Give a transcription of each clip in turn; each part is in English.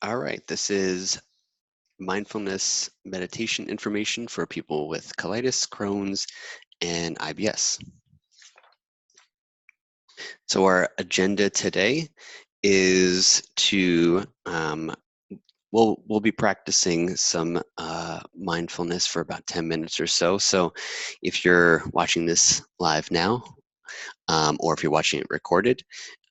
All right, this is mindfulness meditation information for people with colitis, Crohn's, and IBS. So our agenda today is to we'll be practicing some mindfulness for about 10 minutes or so. So if you're watching this live now, or if you're watching it recorded,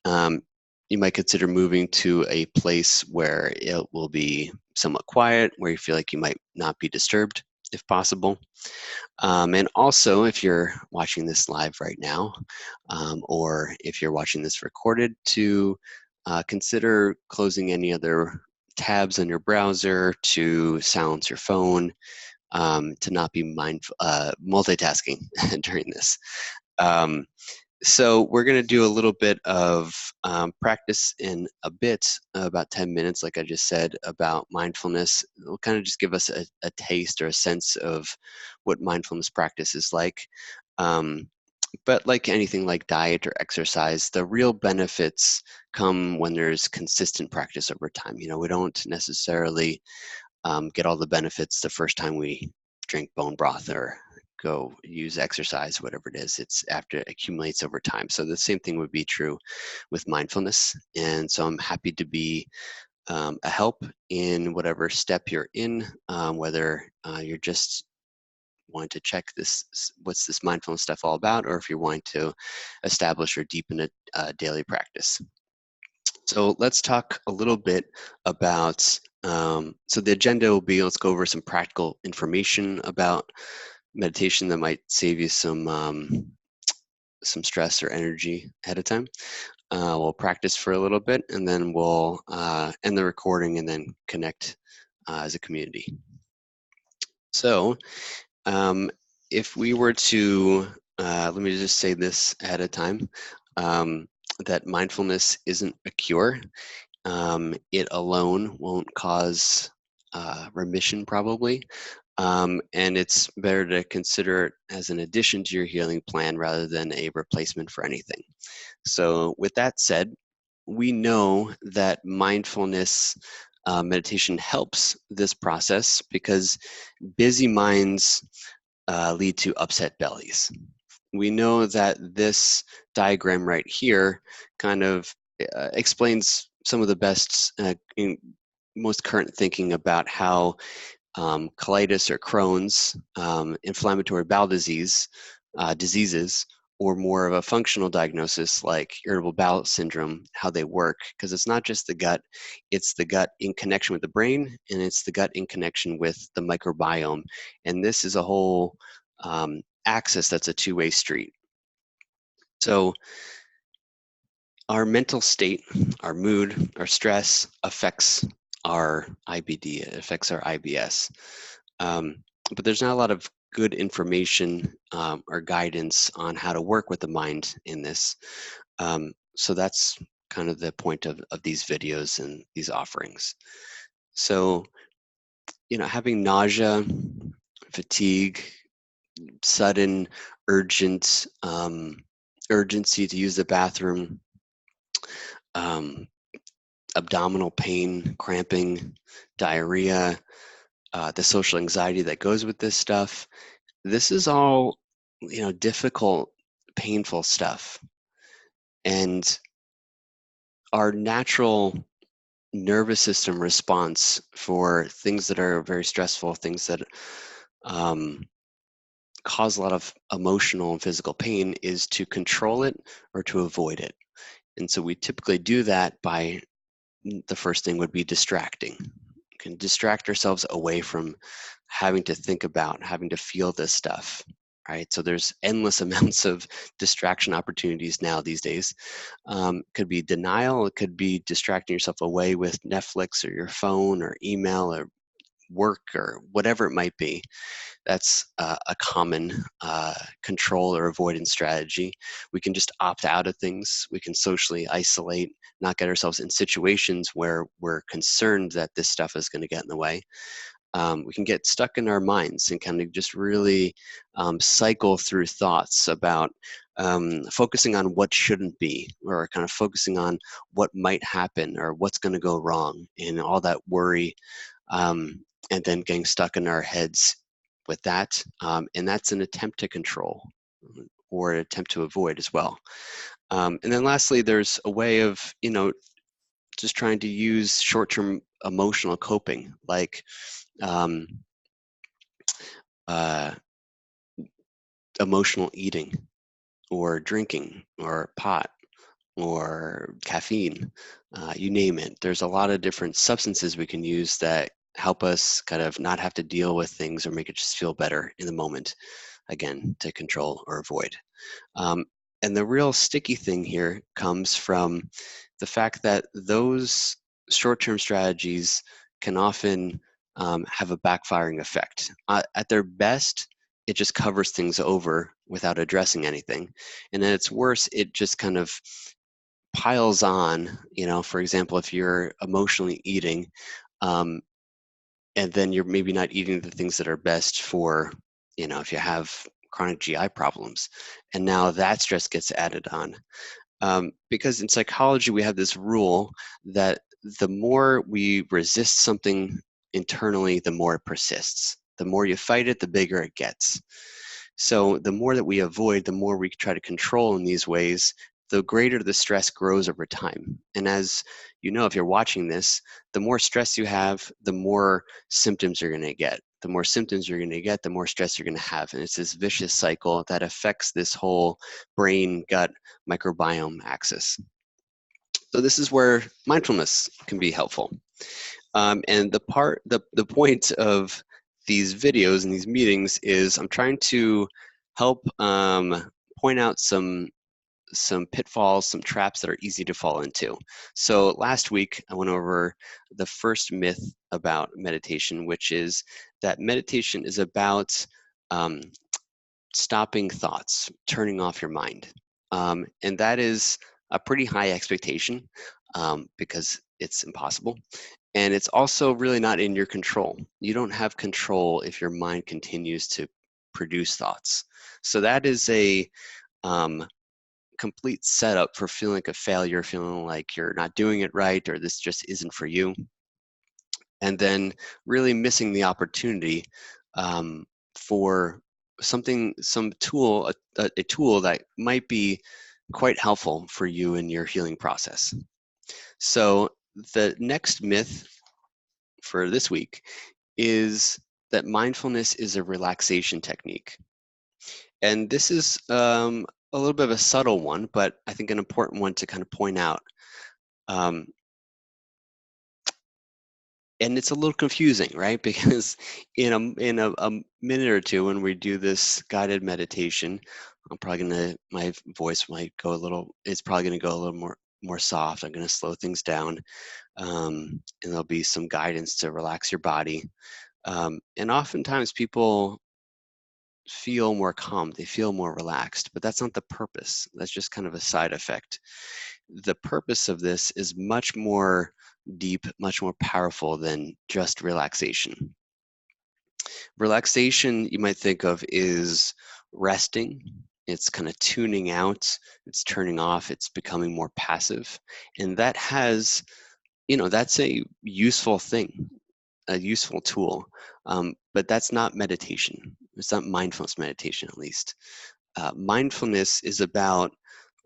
um, you might consider moving to a place where it will be somewhat quiet, where you feel like you might not be disturbed, if possible. And also, if you're watching this live right now, or if you're watching this recorded, to consider closing any other tabs on your browser, to silence your phone, to not be multitasking during this. Um, so we're going to do a little bit of practice in a bit, about 10 minutes, like I just said, about mindfulness. It'll kind of just give us a taste or a sense of what mindfulness practice is like. Um, but like anything like diet or exercise, the real benefits come when there's consistent practice over time. You know, we don't necessarily get all the benefits the first time we drink bone broth or go use exercise, whatever it is. It's after it accumulates over time. So the same thing would be true with mindfulness. And so I'm happy to be a help in whatever step you're in, whether you're just wanting to check what's this mindfulness stuff all about, or if you're wanting to establish or deepen a daily practice. So let's talk a little bit about, so the agenda will be, let's go over some practical information about meditation that might save you some stress or energy ahead of time. We'll practice for a little bit, and then we'll end the recording and then connect as a community. So um, if we were to, let me just say this ahead of time, that mindfulness isn't a cure. It alone won't cause remission, probably. And it's better to consider it as an addition to your healing plan rather than a replacement for anything. So, with that said, we know that mindfulness meditation helps this process because busy minds lead to upset bellies. We know that this diagram right here kind of explains some of the best, most current thinking about how colitis or Crohn's, inflammatory bowel diseases, or more of a functional diagnosis like irritable bowel syndrome, how they work. Because it's not just the gut, it's the gut in connection with the brain, and it's the gut in connection with the microbiome. And this is a whole axis that's a two-way street. So our mental state, our mood, our stress affects our IBD, it affects our IBS. But there's not a lot of good information or guidance on how to work with the mind in this. So that's kind of the point of these videos and these offerings. So, you know, having nausea, fatigue, sudden urgent urgency to use the bathroom, um, abdominal pain, cramping, diarrhea, the social anxiety that goes with this stuff. This is all, you know, difficult, painful stuff. And our natural nervous system response for things that are very stressful, things that um, cause a lot of emotional and physical pain, is to control it or to avoid it. And so we typically do that by, the first thing would be distracting. We can distract ourselves away from having to think about, having to feel this stuff, right? So there's endless amounts of distraction opportunities now these days. Could be denial, it could be distracting yourself away with Netflix or your phone or email or work or whatever it might be. That's a common control or avoidance strategy. We can just opt out of things. We can socially isolate, not get ourselves in situations where we're concerned that this stuff is going to get in the way. We can get stuck in our minds and kind of just really cycle through thoughts about focusing on what shouldn't be, or kind of focusing on what might happen or what's going to go wrong, and all that worry, and then getting stuck in our heads with that. And that's an attempt to control, or an attempt to avoid as well. And then lastly, there's a way of, just trying to use short-term emotional coping, like um, uh, emotional eating, or drinking, or pot, or caffeine, you name it. There's a lot of different substances we can use that help us kind of not have to deal with things or make it just feel better in the moment, again, to control or avoid. Um, and the real sticky thing here comes from the fact that those short-term strategies can often have a backfiring effect. At their best, it just covers things over without addressing anything. And at its worst, it just kind of piles on. For example, if you're emotionally eating, um, and then you're maybe not eating the things that are best for, if you have chronic GI problems, and now that stress gets added on. Because in psychology, we have this rule that the more we resist something internally, the more it persists. The more you fight it, the bigger it gets. So the more that we avoid, the more we try to control in these ways, the greater the stress grows over time. And as you know, if you're watching this, the more stress you have, the more symptoms you're going to get. The more symptoms you're going to get, the more stress you're going to have. And it's this vicious cycle that affects this whole brain gut microbiome axis. So this is where mindfulness can be helpful. And the point of these videos and these meetings is I'm trying to help point out some pitfalls, some traps that are easy to fall into. So last week I went over the first myth about meditation, which is that meditation is about um, stopping thoughts, turning off your mind. And that is a pretty high expectation, because it's impossible. And it's also really not in your control. You don't have control if your mind continues to produce thoughts. So that is a um, complete setup for feeling like a failure, feeling like you're not doing it right, or this just isn't for you. And then really missing the opportunity for some tool, a tool that might be quite helpful for you in your healing process. So the next myth for this week is that mindfulness is a relaxation technique. And this is a little bit of a subtle one, but I think an important one to kind of point out. Um, and it's a little confusing, right? Because in a minute or two, when we do this guided meditation, my voice might go a little. It's probably gonna go a little more soft. I'm gonna slow things down, and there'll be some guidance to relax your body. And oftentimes people feel more calm, they feel more relaxed, but that's not the purpose. That's just kind of a side effect. The purpose of this is much more deep, much more powerful than just relaxation. Relaxation, you might think of, is resting. It's kind of tuning out, it's turning off, it's becoming more passive. And that has, that's a useful thing, a useful tool. But that's not meditation. It's not mindfulness meditation, at least. Mindfulness is about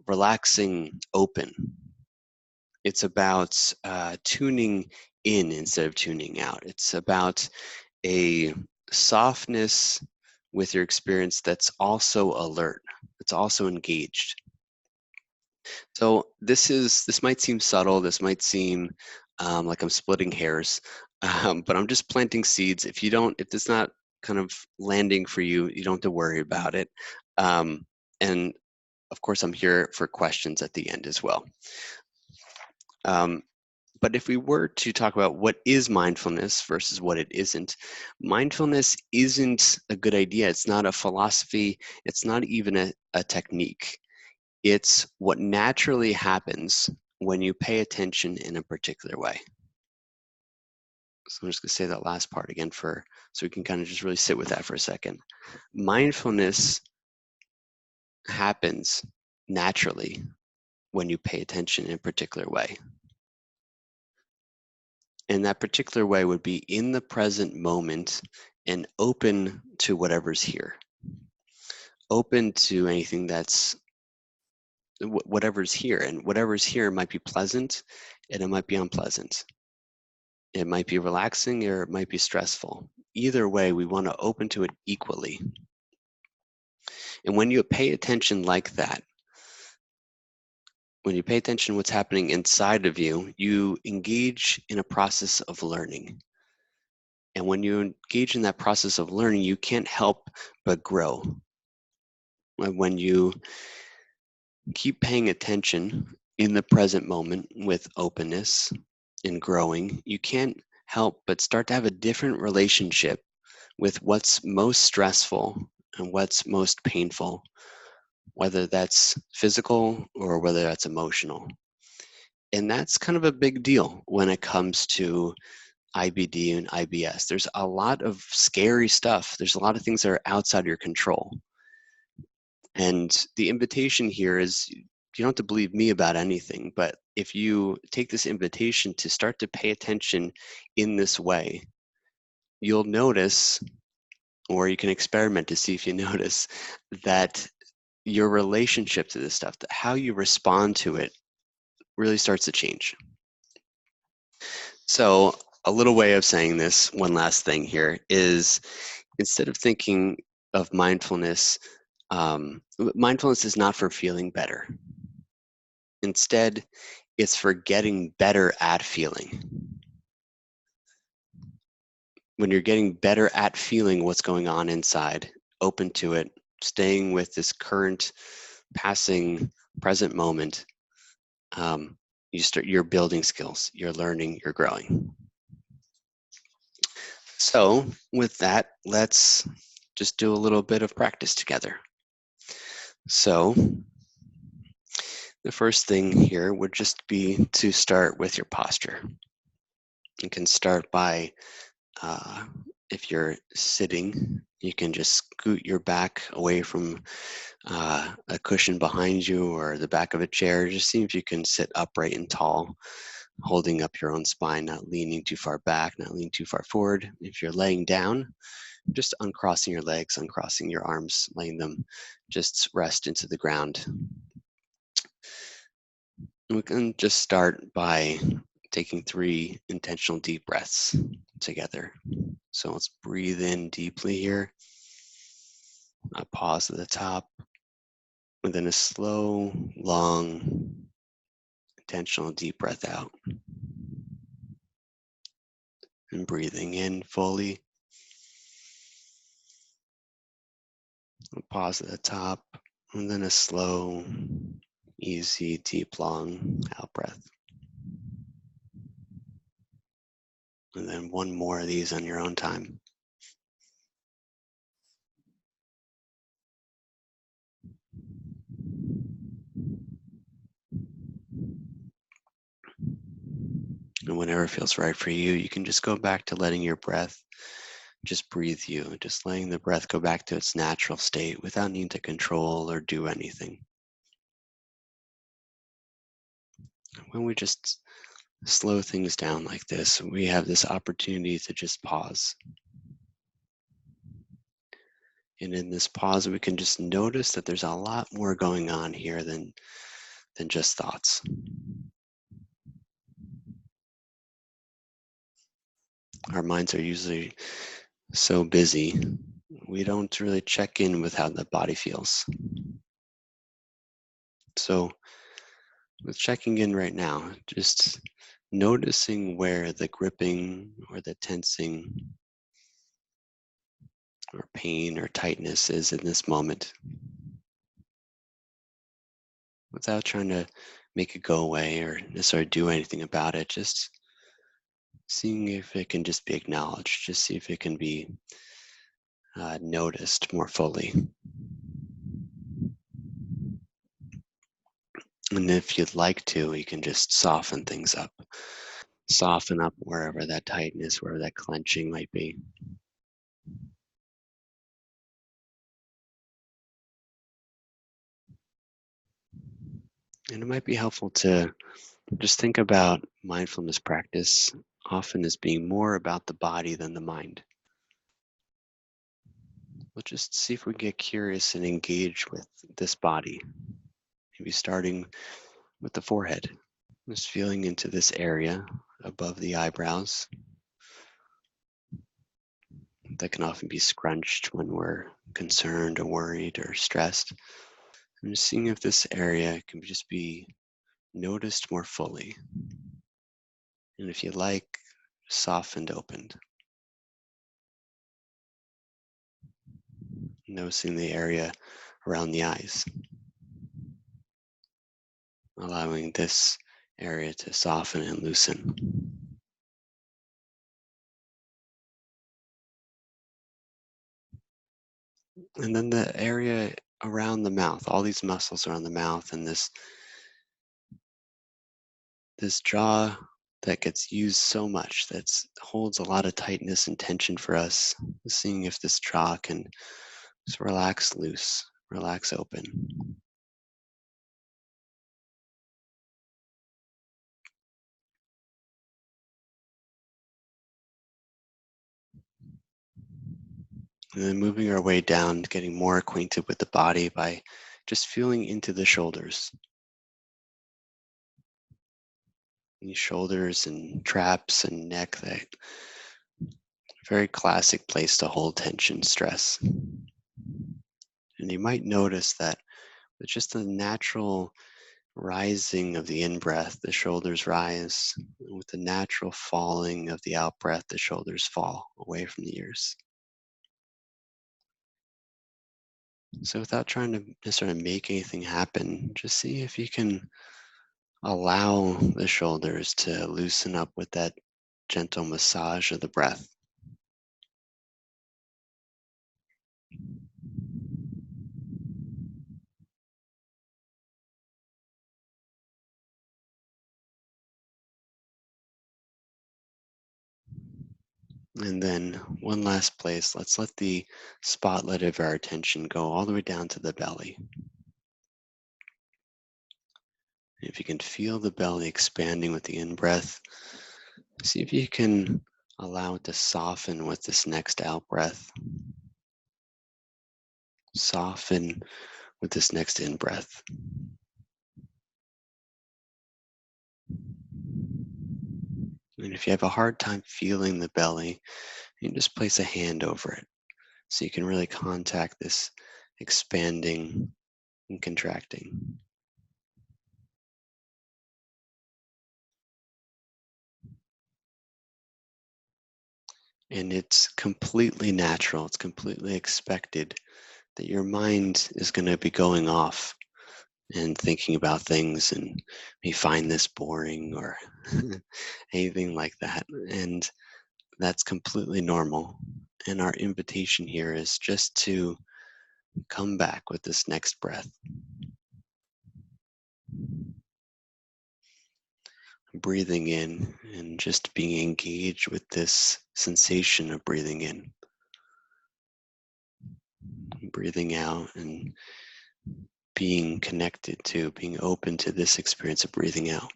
relaxing open. It's about tuning in instead of tuning out. It's about a softness with your experience that's also alert. It's also engaged. So this might seem subtle. This might seem like I'm splitting hairs, but I'm just planting seeds. If it's not kind of landing for you, you don't have to worry about it. And of course, I'm here for questions at the end as well. But if we were to talk about what is mindfulness versus what it isn't, mindfulness isn't a good idea. It's not a philosophy. It's not even a technique. It's what naturally happens when you pay attention in a particular way. So I'm just going to say that last part again so we can kind of just really sit with that for a second. Mindfulness happens naturally when you pay attention in a particular way. And that particular way would be in the present moment and open to whatever's here, open to anything that's whatever's here. And whatever's here might be pleasant and it might be unpleasant. It might be relaxing or it might be stressful. Either way, we want to open to it equally. And when you pay attention like that, when you pay attention to what's happening inside of you, you engage in a process of learning. And when you engage in that process of learning, you can't help but grow. When you keep paying attention in the present moment with openness and growing, you can't help but start to have a different relationship with what's most stressful and what's most painful, whether that's physical or whether that's emotional. And that's kind of a big deal when it comes to IBD and IBS. There's a lot of scary stuff. There's a lot of things that are outside your control. And the invitation here is you don't have to believe me about anything, but if you take this invitation to start to pay attention in this way, you'll notice, or you can experiment to see if you notice, that your relationship to this stuff, that how you respond to it, really starts to change. So, a little way of saying this, one last thing here, is instead of thinking of mindfulness, mindfulness is not for feeling better. Instead, it's for getting better at feeling. When you're getting better at feeling what's going on inside, open to it, staying with this current, passing, present moment, you're building skills, you're learning, you're growing. So with that, let's just do a little bit of practice together. So the first thing here would just be to start with your posture. You can start by, if you're sitting, you can just scoot your back away from a cushion behind you or the back of a chair. Just see if you can sit upright and tall, holding up your own spine, not leaning too far back, not leaning too far forward. If you're laying down, just uncrossing your legs, uncrossing your arms, letting them just rest into the ground. We can just start by taking 3 intentional deep breaths together. So let's breathe in deeply here. A pause at the top, and then a slow, long, intentional deep breath out. And breathing in fully. A pause at the top, and then a slow, easy, deep, long out breath. And then one more of these on your own time. And whenever it feels right for you, you can just go back to letting your breath just breathe you, just letting the breath go back to its natural state without needing to control or do anything. When we just slow things down like this, we have this opportunity to just pause. And in this pause, we can just notice that there's a lot more going on here than just thoughts. Our minds are usually so busy, we don't really check in with how the body feels. So with checking in right now, just noticing where the gripping or the tensing or pain or tightness is in this moment without trying to make it go away or necessarily do anything about it. Just seeing if it can just be acknowledged, just see if it can be noticed more fully. And if you'd like to, you can just soften things up. Soften up wherever that tightness, wherever that clenching might be. And it might be helpful to just think about mindfulness practice often as being more about the body than the mind. We'll just see if we get curious and engage with this body, maybe starting with the forehead, just feeling into this area above the eyebrows that can often be scrunched when we're concerned or worried or stressed. And just seeing if this area can just be noticed more fully. And if you like, softened, opened. Noticing the area around the eyes, allowing this area to soften and loosen. And then the area around the mouth, all these muscles around the mouth and this jaw that gets used so much that holds a lot of tightness and tension for us. Seeing if this jaw can just relax loose, relax open. And then moving our way down, getting more acquainted with the body by just feeling into the shoulders. These shoulders and traps and neck, that very classic place to hold tension, stress. And you might notice that with just the natural rising of the in-breath, the shoulders rise. With the natural falling of the out-breath, the shoulders fall away from the ears. So without trying to necessarily make anything happen, just see if you can allow the shoulders to loosen up with that gentle massage of the breath. And then one last place, let's let the spotlight of our attention go all the way down to the belly. If you can feel the belly expanding with the in-breath, see if you can allow it to soften with this next out-breath. Soften with this next in-breath. And if you have a hard time feeling the belly, you can just place a hand over it so you can really contact this expanding and contracting. And it's completely natural, it's completely expected that your mind is going to be going off and thinking about things and may find this boring or anything like that. And that's completely normal. And our invitation here is just to come back with this next breath, breathing in and just being engaged with this sensation of breathing in, breathing out, and being connected to, being open to this experience of breathing out.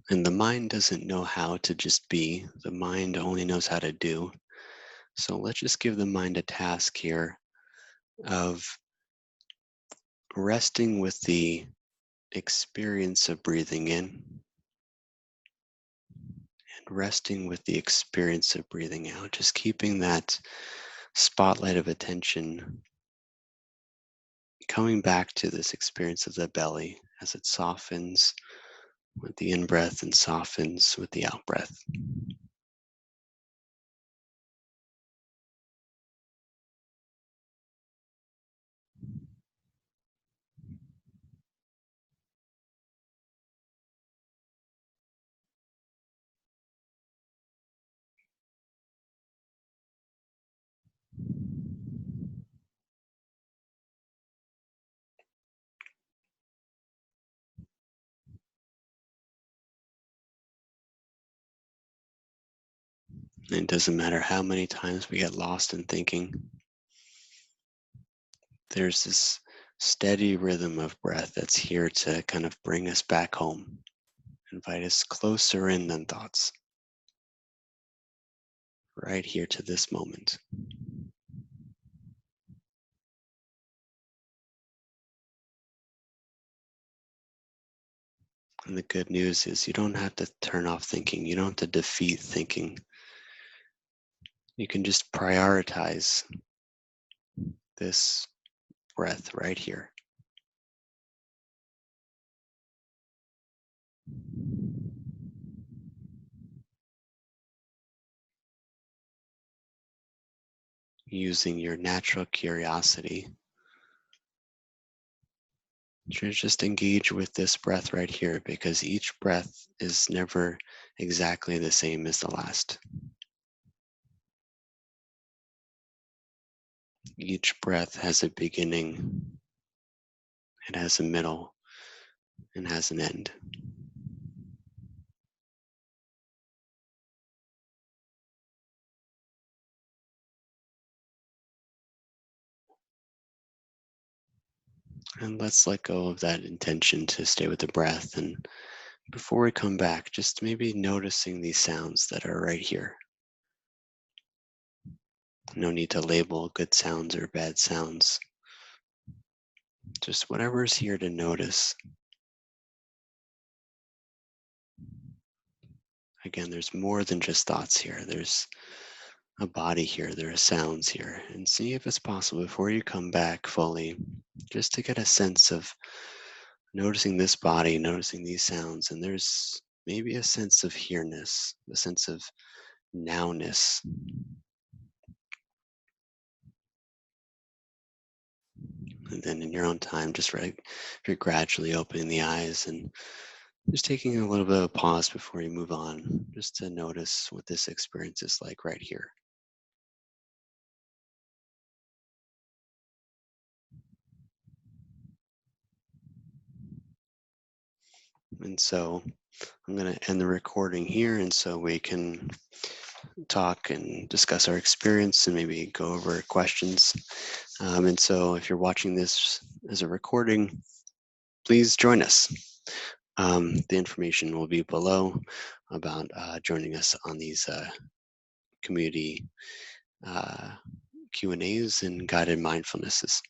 And the mind doesn't know how to just be, the mind only knows how to do. So let's just give the mind a task here of resting with the experience of breathing in and resting with the experience of breathing out. Just keeping that spotlight of attention coming back to this experience of the belly as it softens with the in breath and softens with the out breath. And it doesn't matter how many times we get lost in thinking, there's this steady rhythm of breath that's here to kind of bring us back home, invite us closer in than thoughts, right here to this moment. And the good news is you don't have to turn off thinking. You don't have to defeat thinking. You can just prioritize this breath right here, using your natural curiosity to just engage with this breath right here, because each breath is never exactly the same as the last. Each breath has a beginning, it has a middle, and has an end. And let's let go of that intention to stay with the breath. And before we come back, just maybe noticing these sounds that are right here. No need to label good sounds or bad sounds. Just whatever's here to notice. Again, there's more than just thoughts here. There's a body here, there are sounds here. And see if it's possible before you come back fully, just to get a sense of noticing this body, noticing these sounds. And there's maybe a sense of here-ness, a sense of nowness. And then in your own time, just right, if you're gradually opening the eyes and just taking a little bit of a pause before you move on, just to notice what this experience is like right here. And so I'm going to end the recording here, and so we can talk and discuss our experience and maybe go over questions. And so if you're watching this as a recording, please join us. The information will be below about joining us on these community Q&As and guided mindfulnesses.